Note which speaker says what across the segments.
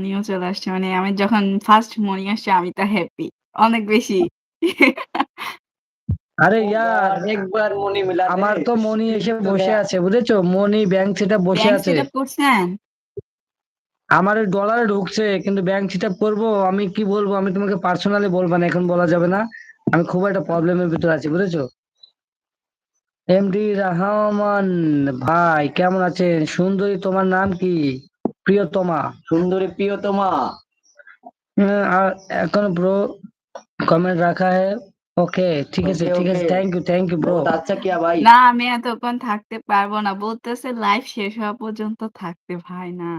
Speaker 1: উনিও চলে আসছে। মানে আমি যখন ফার্স্ট মনি আসছে আমি তো হ্যাপি। অনেক বেশি।
Speaker 2: আরে
Speaker 3: ও
Speaker 2: ইয়ার
Speaker 3: গড! একবার মনি মিলা দে।
Speaker 2: আমার তো মনি এসে বসে আছে বুঝেছো? মনি ব্যাংক সেটআপ বসে
Speaker 1: ব্যাংক
Speaker 2: আছে।
Speaker 1: সেটআপ করছেন?
Speaker 2: আমার ওই ডলারে ঢুকছে কিন্তু ব্যাংক সেটআপ করবো আমি কি বলবো আমি তোমাকে পার্সোনালি বলবো না এখন বলা যাবে না। আমি খুব একটা প্রবলেমের ভিতরে আছি বুঝেছো? এমডি রহমান ভাই কেমন আছেন? সুন্দরী তোমার নাম কি? প্রিয়তমা।
Speaker 3: সুন্দরী প্রিয়তমা।
Speaker 2: আর এখন ব্রো कमेंट रखा है ओके ठीक है
Speaker 3: ওকে,
Speaker 2: ठीक है
Speaker 3: ওকে।
Speaker 2: Thank you bro.
Speaker 3: বহুত আচ্ছা কিয়া ভাই।
Speaker 1: না আমি এতক্ষণ থাকতে পারবো না। বলতেছে লাইভ শেষ হওয়া পর্যন্ত থাকতে ভাই না।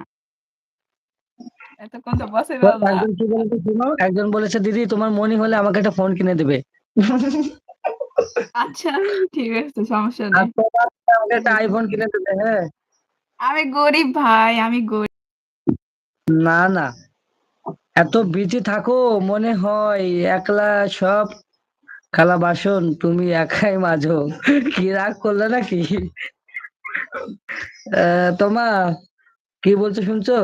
Speaker 1: এতক্ষণ তো
Speaker 2: তো
Speaker 1: পসিবল না।
Speaker 2: একজন কি বলেছে শুনো একজন বলেছে দিদি তোমার মনি হলে আমাকে একটা ফোন কিনে দেবে।
Speaker 1: আচ্ছা ঠিক আছে সমস্যা
Speaker 2: আর
Speaker 1: নেই।
Speaker 2: তোমার আমাকে একটা আইফোন কিনে দেবে হ্যাঁ।
Speaker 1: আমি গরিব ভাই, আমি গরিব।
Speaker 2: না না এত বিজি থাকো মনে হয় একলা সব থালা বাসন তুমি একাই মাজো। কি রাগ করলে নাকি? তোমা কি বলছো শুনছো?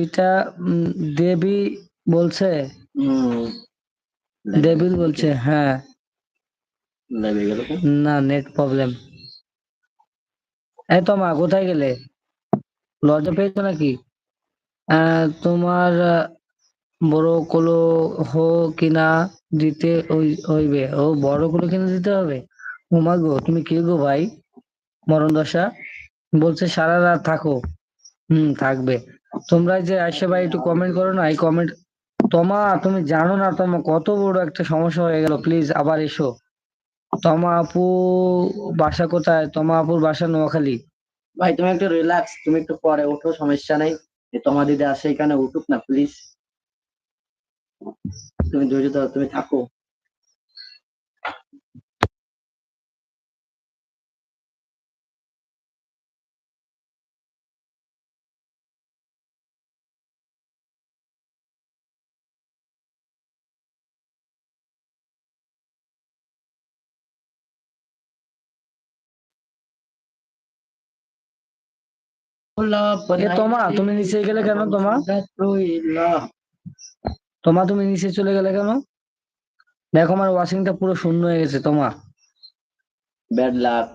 Speaker 2: এটা দেবী বলছে।
Speaker 3: হুম।
Speaker 2: ডেভিল বলছে হ্যাঁ।
Speaker 3: লেগে গেল তো।
Speaker 2: না নেট প্রবলেম। এই তোমা কোথায় গেলে? লজ্জা পেয়েছো নাকি? তোমার বড় কলো হো কিনা দিতে হইবে। ও বড় কলো কিনা দিতে হবে? ও মা গো তুমি কে গো ভাই? মরণ দশা বলছে সারা রাত থাকো। থাকবে। তোমরা যে আসে ভাই একটু কমেন্ট করো না এই কমেন্ট। তোমা তুমি জানো না তোমা কত বড় একটা সমস্যা হয়ে গেল প্লিজ আবার এসো। তমা আপু বাসা কোথায়? তমা আপুর বাসা নোয়াখালী।
Speaker 3: ভাই তুমি একটু রিল্যাক্স, তুমি একটু পরে উঠো, সমস্যা নাই। তোমার দিদি আসে এখানে, উঠুক না প্লিজ। তুমি ধৈর্য ধরো, তুমি থাকো।
Speaker 2: এ তোমা তুমি নিচে গেলে কেন? তোমা তুমি নিচে চলে গেলে কেন? দেখো আমার ওয়াশিংটা পুরো শূন্য হয়ে গেছে তোমা।
Speaker 3: ব্যাড লাক,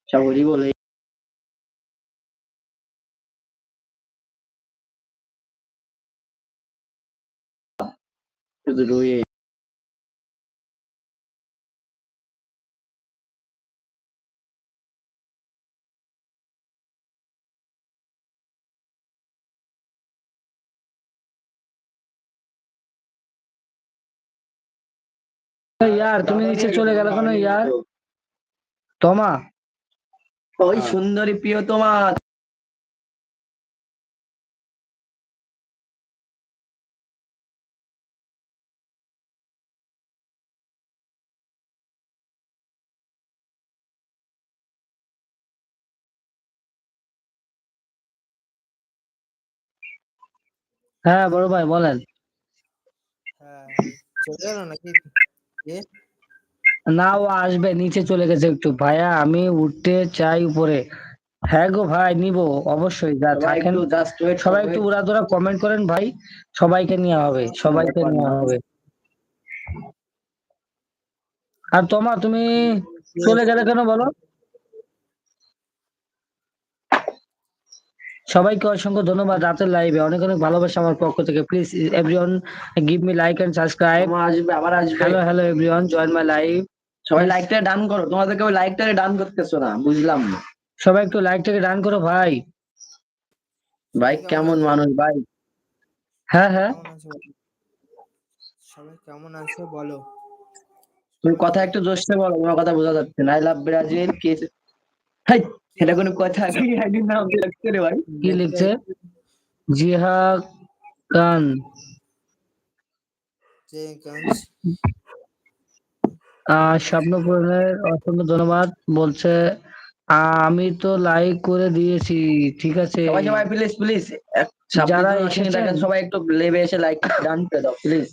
Speaker 3: সবই বলে। শুধু রয়ে
Speaker 2: ইয়ার তুমি নিচে চলে গেলে কেন ইয়ার? তোমা
Speaker 3: ওই সুন্দরী প্রিয়তমা।
Speaker 2: হ্যাঁ বড় ভাই বলেন।
Speaker 4: হ্যাঁ, চলে গেল নাকি? কে?
Speaker 2: না ও আসবে নিচে চলে গেছে একটু ভাইয়া আমি উঠতে চাই উপরে। হ্যাঁ গো ভাই নিবো অবশ্যই যা
Speaker 3: সবাই
Speaker 2: থাকেন।
Speaker 3: একটু জাস্ট ওয়েট
Speaker 2: সবাই
Speaker 3: করো।
Speaker 2: একটু উড়াধুরা কমেন্ট করেন ভাই। সবাইকে নেওয়া হবে সবাইকে
Speaker 3: ব্যাপার
Speaker 2: নেওয়া
Speaker 3: না।
Speaker 2: হবে। আর তোমা তুমি
Speaker 4: কে?
Speaker 2: চলে গেলে কেন বলো? সবাইকে অসংখ্য ধন্যবাদ রাতের লাইভে অনেক অনেক ভালোবাসা আমার পক্ষ থেকে please everyone give me like and subscribe.
Speaker 3: তোমার আসবে, আবার আসবে।
Speaker 2: Hello hello everyone join my live.
Speaker 3: সবাই লাইকটা ডান করো, তোমাদের কেউ লাইকটা ডান করতেছো না, বুঝলাম না।
Speaker 2: সবাই একটু লাইকটাকে ডান করো ভাই।
Speaker 3: ভাই
Speaker 4: সবাই কেমন
Speaker 3: কেমন
Speaker 4: আছো?
Speaker 3: মানুষ ভাই?
Speaker 2: হ্যাঁ হ্যাঁ
Speaker 4: কেমন আছো? সবাই কেমন আছো বলো?
Speaker 3: তুমি
Speaker 4: সবাই
Speaker 3: কথা একটু জোরসে বলো, তোমার কথা বোঝা যাচ্ছে না। আই লাভ ব্রাজিল কি? হাই,
Speaker 4: কি
Speaker 3: এটা কোনো
Speaker 4: বলবো
Speaker 3: কথা? কি আইডির নাম লাগছে রে ভাই?
Speaker 2: কি
Speaker 4: নেটটা
Speaker 2: লিখছে? জিহা খান
Speaker 4: চেঞ্জ।
Speaker 2: স্বপ্ন পূরণের অসংখ্য ধন্যবাদ বলছে। আমি তো লাইক করে দিয়েছি ঠিক আছে।
Speaker 3: সবাই সবাই প্লিজ প্লিজ,
Speaker 2: যারা
Speaker 3: 26 জন আসেনি
Speaker 2: এসেছেন
Speaker 3: দেখেন, সবাই একটু লেবে এসে লাইক ডান করে দাও প্লিজ।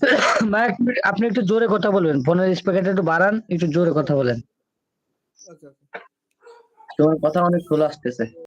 Speaker 2: ভাই আপনি একটু জোরে কথা বলবেন ফোনের স্পিকারটা একটু বাড়ান একটু জোরে কথা বলেন।
Speaker 4: ওকে ওকে।
Speaker 3: তোমার কথা অনেক স্লো আসতেছে।